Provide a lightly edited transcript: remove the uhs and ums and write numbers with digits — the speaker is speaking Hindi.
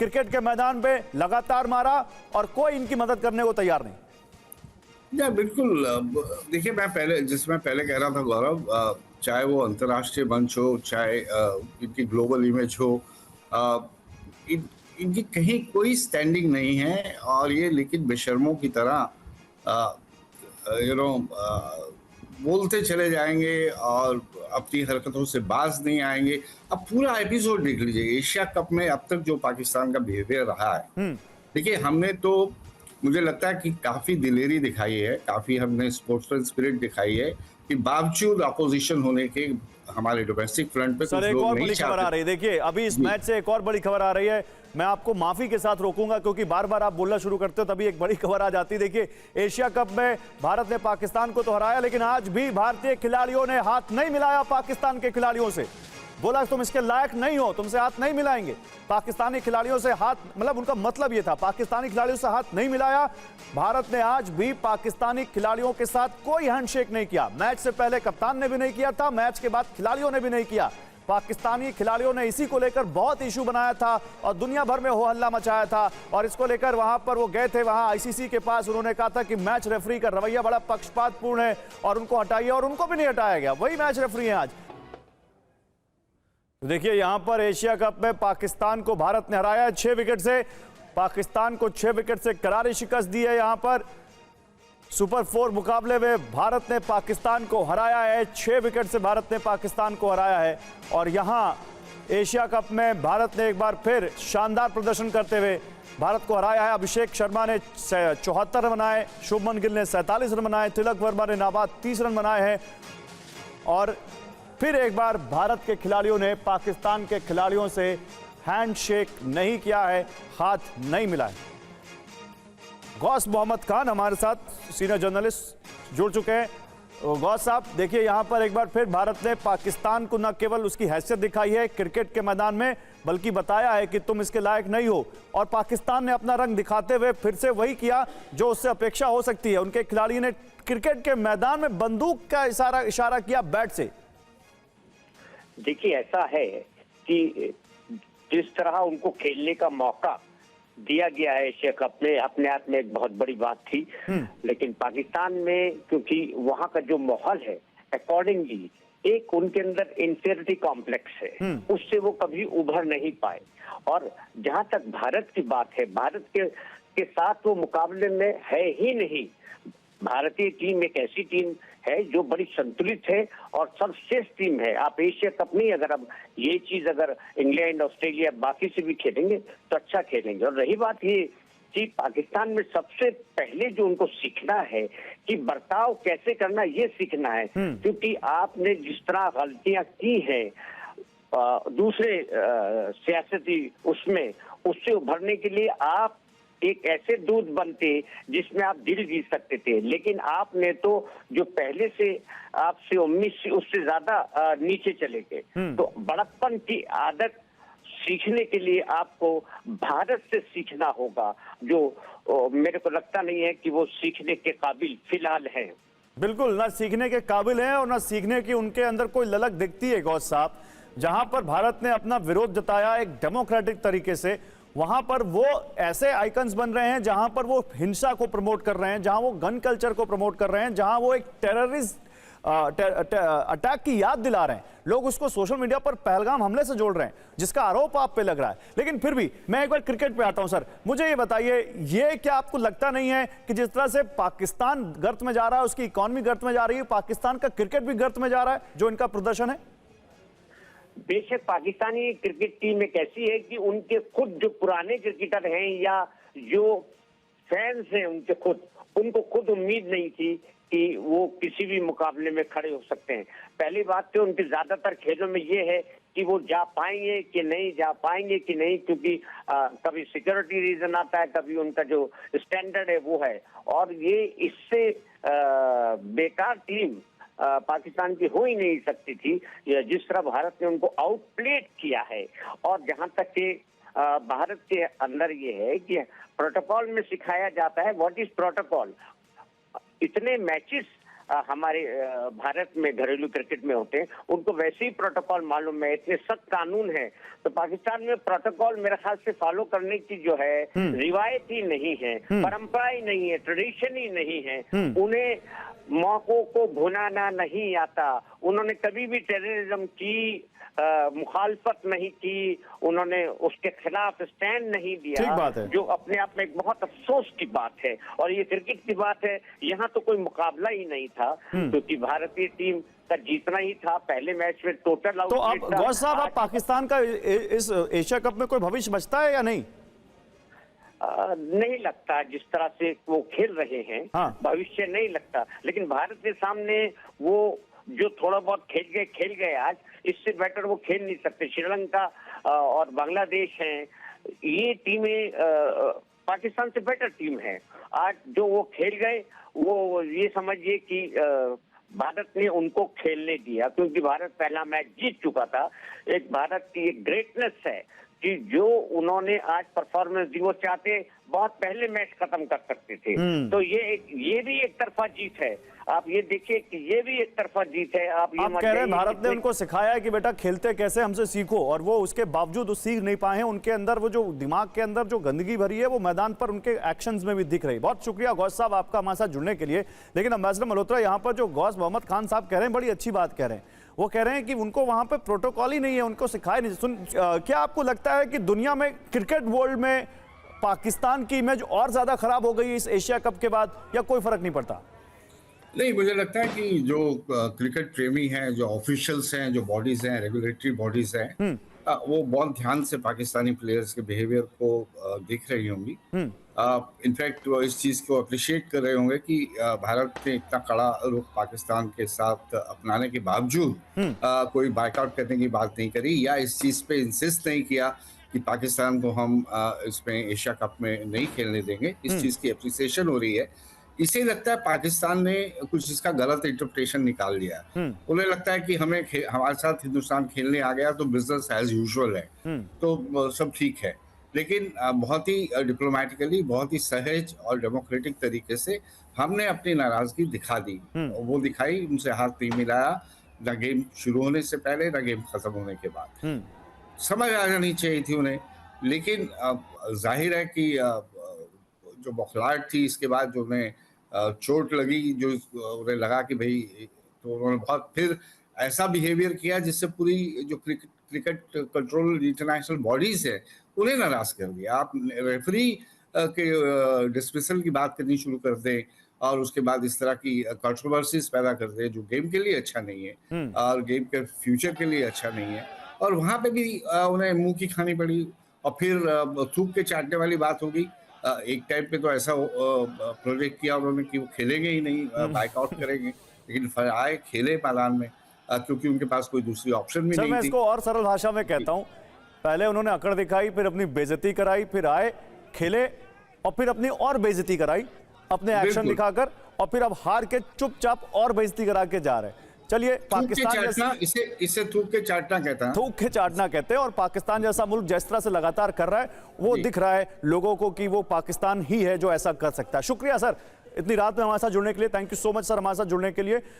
क्रिकेट के मैदान पे लगातार मारा और कोई इनकी मदद करने को तैयार नहीं। या बिल्कुल। देखिए, मैं पहले कह रहा था गौरव, चाहे वो अंतर्राष्ट्रीय मंच हो, चाहे इनकी ग्लोबल इमेज हो, अ, इनकी कहीं कोई स्टैंडिंग नहीं है। और ये लेकिन बेशर्मों की तरह यू नो बोलते चले जाएंगे और अपनी हरकतों से बाज नहीं आएंगे। अब पूरा एपिसोड देख लीजिए, एशिया कप में अब तक जो पाकिस्तान का बिहेवियर रहा है। देखिए, हमने तो मुझे लगता है कि काफी दिलेरी दिखाई है, काफी हमने स्पोर्ट्समैन स्पिरिट दिखाई है कि बावजूद अपोजिशन होने के हमारे डोमेस्टिक फ्रंट पे सर, कुछ एक लोग और नहीं बड़ी खबर आ चाहते। रही है। देखिए, अभी इस जी। मैच से एक और बड़ी खबर आ रही है। मैं आपको माफी के साथ रोकूंगा क्योंकि बार बार आप बोलना शुरू करते हो तभी एक बड़ी खबर आ जाती है। देखिए, एशिया कप में भारत ने पाकिस्तान को तो हराया, लेकिन आज भी भारतीय खिलाड़ियों ने हाथ नहीं मिलाया पाकिस्तान के खिलाड़ियों से। बोला तुम इसके लायक नहीं हो, तुमसे हाथ नहीं मिलाएंगे। पाकिस्तानी खिलाड़ियों से हाथ, मतलब उनका मतलब यह था, पाकिस्तानी खिलाड़ियों से हाथ नहीं मिलाया। भारत ने आज भी पाकिस्तानी खिलाड़ियों के साथ कोई हैंडशेक नहीं किया। मैच से पहले कप्तान ने भी नहीं किया था, मैच के बाद खिलाड़ियों ने भी नहीं किया। पाकिस्तानी खिलाड़ियों ने इसी को लेकर बहुत इशू बनाया था और दुनिया भर में हो हल्ला मचाया था। और इसको लेकर वहां पर वो गए थे, वहां आईसीसी के पास। उन्होंने कहा था कि मैच रेफरी का रवैया बड़ा पक्षपातपूर्ण है और उनको हटाइए, और उनको भी नहीं हटाया गया। वही मैच रेफरी है आज। देखिए, यहां पर एशिया कप में पाकिस्तान को भारत ने हराया है 6 विकेट से। पाकिस्तान को 6 विकेट से करारी शिकस्त दी है। यहां पर सुपर 4 मुकाबले में भारत ने पाकिस्तान को हराया है। 6 विकेट से भारत ने पाकिस्तान को हराया है। और यहां एशिया कप में भारत ने एक बार फिर शानदार प्रदर्शन करते हुए भारत को हराया है। अभिषेक शर्मा ने 74 रन बनाए, शुभमन गिल ने 47 रन बनाए, तिलक वर्मा ने नाबाद 30 रन बनाए हैं। और फिर एक बार भारत के खिलाड़ियों ने पाकिस्तान के खिलाड़ियों से हैंडशेक नहीं किया है, हाथ नहीं मिलाए। गौस मोहम्मद खान हमारे साथ सीनियर जर्नलिस्ट जुड़ चुके हैं। गौस साहब, देखिए, यहां पर एक बार फिर भारत ने पाकिस्तान को न केवल उसकी हैसियत दिखाई है क्रिकेट के मैदान में, बल्कि बताया है कि तुम इसके लायक नहीं हो। और पाकिस्तान ने अपना रंग दिखाते हुए फिर से वही किया जो उससे अपेक्षा हो सकती है। उनके खिलाड़ी ने क्रिकेट के मैदान में बंदूक का इशारा किया बैट से। देखिए, ऐसा है कि जिस तरह उनको खेलने का मौका दिया गया है एशिया कप में, अपने आप में एक बहुत बड़ी बात थी। लेकिन पाकिस्तान में, क्योंकि वहां का जो माहौल है, अकॉर्डिंगली एक उनके अंदर इंफीरियरिटी कॉम्प्लेक्स है, उससे वो कभी उभर नहीं पाए। और जहां तक भारत की बात है, भारत के साथ वो मुकाबले में है ही नहीं। भारतीय टीम एक ऐसी टीम है जो बड़ी संतुलित है और सर्वश्रेष्ठ टीम है। आप एशिया कप नहीं, अगर अब ये चीज अगर इंग्लैंड, ऑस्ट्रेलिया, बाकी से भी खेलेंगे तो अच्छा खेलेंगे। और रही बात ये कि पाकिस्तान में सबसे पहले जो उनको सीखना है कि बर्ताव कैसे करना, ये सीखना है। क्योंकि आपने जिस तरह गलतियां की हैं दूसरे सियासती उससे उभरने के लिए आप एक ऐसे दूध बनते जिसमें आप दिल जीत सकते थे। लेकिन आपने तो जो पहले से आपसे उम्मीद से उससे ज्यादा नीचे चले गए। तो बड़प्पन की आदत सीखने के लिए आपको भारत से सीखना होगा, जो मेरे को लगता नहीं है कि वो सीखने के काबिल फिलहाल है। बिल्कुल, ना सीखने के काबिल हैं और ना सीखने की उनके अंदर कोई ललक दिखती है। गौस साहब, जहां पर भारत ने अपना विरोध जताया एक डेमोक्रेटिक तरीके से, वहां पर वो ऐसे आइकन्स बन रहे हैं जहां पर वो हिंसा को प्रमोट कर रहे हैं, जहां वो गन कल्चर को प्रमोट कर रहे हैं, जहां वो एक टेररिस्ट अटैक की याद दिला रहे हैं। लोग उसको सोशल मीडिया पर पहलगाम हमले से जोड़ रहे हैं, जिसका आरोप आप पे लग रहा है। लेकिन फिर भी मैं एक बार क्रिकेट पे आता हूं। सर, मुझे ये बताइए, ये क्या आपको लगता नहीं है कि जिस तरह से पाकिस्तान गर्त में जा रहा है, उसकी इकॉनमी गर्त में जा रही है, पाकिस्तान का क्रिकेट भी गर्त में जा रहा है जो इनका प्रदर्शन है? बेशक पाकिस्तानी क्रिकेट टीम एक ऐसी है कि उनके खुद जो पुराने क्रिकेटर हैं या जो फैंस हैं उनको खुद उम्मीद नहीं थी कि वो किसी भी मुकाबले में खड़े हो सकते हैं। पहली बात तो उनके ज्यादातर खेलों में ये है कि वो जा पाएंगे कि नहीं जा पाएंगे कि नहीं, क्योंकि कभी सिक्योरिटी रीजन आता है, कभी उनका जो स्टैंडर्ड है वो है। और ये इससे बेकार टीम पाकिस्तान की हो ही नहीं सकती थी जिस तरह भारत ने उनको आउटप्लेड किया है। और जहां तक कि भारत के अंदर ये है कि प्रोटोकॉल में सिखाया जाता है व्हाट इज प्रोटोकॉल। इतने मैचेस हमारे भारत में घरेलू क्रिकेट में होते हैं, उनको वैसे ही प्रोटोकॉल मालूम है, इतने सख्त कानून है। तो पाकिस्तान में प्रोटोकॉल मेरे ख्याल से फॉलो करने की जो है रिवायत ही नहीं है, परंपरा ही नहीं है, ट्रेडिशन ही नहीं है। उन्हें मौकों को भुनाना नहीं आता। उन्होंने कभी भी टेररिज्म की मुखालफत नहीं की, उन्होंने उसके खिलाफ स्टैंड नहीं ठीक दिया, बात है। जो अपने आप में एक बहुत अफसोस की बात है। और ये क्रिकेट की बात है, यहाँ तो कोई मुकाबला ही नहीं था, क्योंकि भारतीय टीम का जीतना ही था। पहले मैच में टोटल आउट तो आप गौस साहब, आप पाकिस्तान का इस एशिया कप में कोई भविष्य बचता है या नहीं? नहीं लगता, जिस तरह से वो खेल रहे हैं हाँ। भविष्य नहीं लगता। लेकिन भारत के सामने वो जो थोड़ा बहुत खेल गए आज, इससे बेटर वो खेल नहीं सकते। श्रीलंका और बांग्लादेश हैं, ये टीमें पाकिस्तान से बेटर टीम है। आज जो वो खेल गए, वो ये समझिए कि भारत ने उनको खेलने दिया, क्योंकि भारत पहला मैच जीत चुका था। एक भारत की एक ग्रेटनेस है कि जो उन्होंने आज परफॉर्मेंस दी, वो चाहते बहुत पहले मैच खत्म कर सकते थे। तो ये भी एक तरफा जीत है। आप ये देखिए कि ये भी एक तरफा जीत है। आप कह रहे हैं भारत ने उनको सिखाया है कि बेटा खेलते कैसे, हमसे सीखो, और वो उसके बावजूद वो सीख नहीं पाए हैं। उनके अंदर वो जो दिमाग के अंदर जो गंदगी भरी है, वो मैदान पर उनके एक्शंस में भी दिख रही है। बहुत शुक्रिया गौस साहब आपका हमारे साथ जुड़ने के लिए। लेकिन अम्बेसडर मल्होत्रा, यहाँ पर जो गौस मोहम्मद खान साहब कह रहे हैं, बड़ी अच्छी बात कह रहे हैं। वो कह रहे हैं कि उनको वहां पे प्रोटोकॉल ही नहीं है, उनको सिखाया नहीं। क्या आपको लगता है कि दुनिया में, क्रिकेट वर्ल्ड में पाकिस्तान की इमेज और ज्यादा खराब हो गई इस एशिया कप के बाद, या कोई फर्क नहीं पड़ता? नहीं, मुझे लगता है कि जो क्रिकेट प्रेमी हैं, जो ऑफिशियल्स हैं, जो बॉडीज हैं, रेगुलेटरी बॉडीज हैं, वो बहुत ध्यान से पाकिस्तानी प्लेयर्स के बिहेवियर को देख रही होंगी। इनफैक्ट वो इस चीज़ को अप्रिशिएट कर रहे होंगे कि भारत ने इतना कड़ा रुख पाकिस्तान के साथ अपनाने के बावजूद कोई बाइकआउट करने की बात नहीं करी, या इस चीज़ पे इंसिस्ट नहीं किया कि पाकिस्तान को हम इसमें एशिया कप में नहीं खेलने देंगे। इस चीज़ की अप्रिसिएशन हो रही है। इसे लगता है पाकिस्तान ने कुछ इसका गलत इंटरप्रिटेशन निकाल लिया है। उन्हें लगता है कि हमारे साथ हिंदुस्तान खेलने आ गया तो बिजनेस एज यूजुअल है, तो सब ठीक है। लेकिन बहुत ही डिप्लोमेटिकली, बहुत ही सहज और डेमोक्रेटिक तरीके से हमने अपनी नाराजगी दिखा दी। वो दिखाई, उनसे हाथ नहीं मिलाया, ना गेम शुरू होने से पहले, ना गेम खत्म होने के बाद। समझ आ जानी चाहिए थी उन्हें। लेकिन जाहिर है कि जो बौखलाहट थी, इसके बाद जो उन्हें चोट लगी, जो उन्हें लगा कि भाई, तो उन्होंने बहुत फिर ऐसा बिहेवियर किया जिससे पूरी जो क्रिकेट कंट्रोल इंटरनेशनल बॉडीज है, उन्हें नाराज कर दिया। आप रेफरी के डिसमिसल की बात करनी शुरू कर दें और उसके बाद इस तरह की कंट्रोवर्सीज पैदा कर दें, जो गेम के लिए अच्छा नहीं है और गेम के फ्यूचर के लिए अच्छा नहीं है। और वहाँ पे भी उन्हें मुंह की खानी पड़ी, और फिर थूक के चाटने वाली बात होगी। एक टाइम पे तो ऐसा प्रोजेक्ट किया उन्होंने कि वो खेलेंगे ही नहीं, बाइकआउट करेंगे, लेकिन फिर आए, खेले मैदान में, क्योंकि उनके पास कोई दूसरी ऑप्शन भी नहीं थी। मैं इसको और सरल भाषा में कहता हूं, पहले उन्होंने अकड़ दिखाई, फिर अपनी बेइज्जती कराई, फिर आए, खेले, और फिर अपनी और बेइज्जती कराई अपने एक्शन दिखाकर, और फिर अब हार के चुपचाप और बेइज्जती करा के जा रहे हैं। चलिए, पाकिस्तान इसे थूक के चाटना कहता है, थूक के चाटना कहते हैं। और पाकिस्तान जैसा मुल्क जिस तरह से लगातार कर रहा है, वो दिख रहा है लोगों को कि वो पाकिस्तान ही है जो ऐसा कर सकता है। शुक्रिया सर, इतनी रात में हमारे साथ जुड़ने के लिए। Thank you so much sir, हमारे साथ जुड़ने के लिए।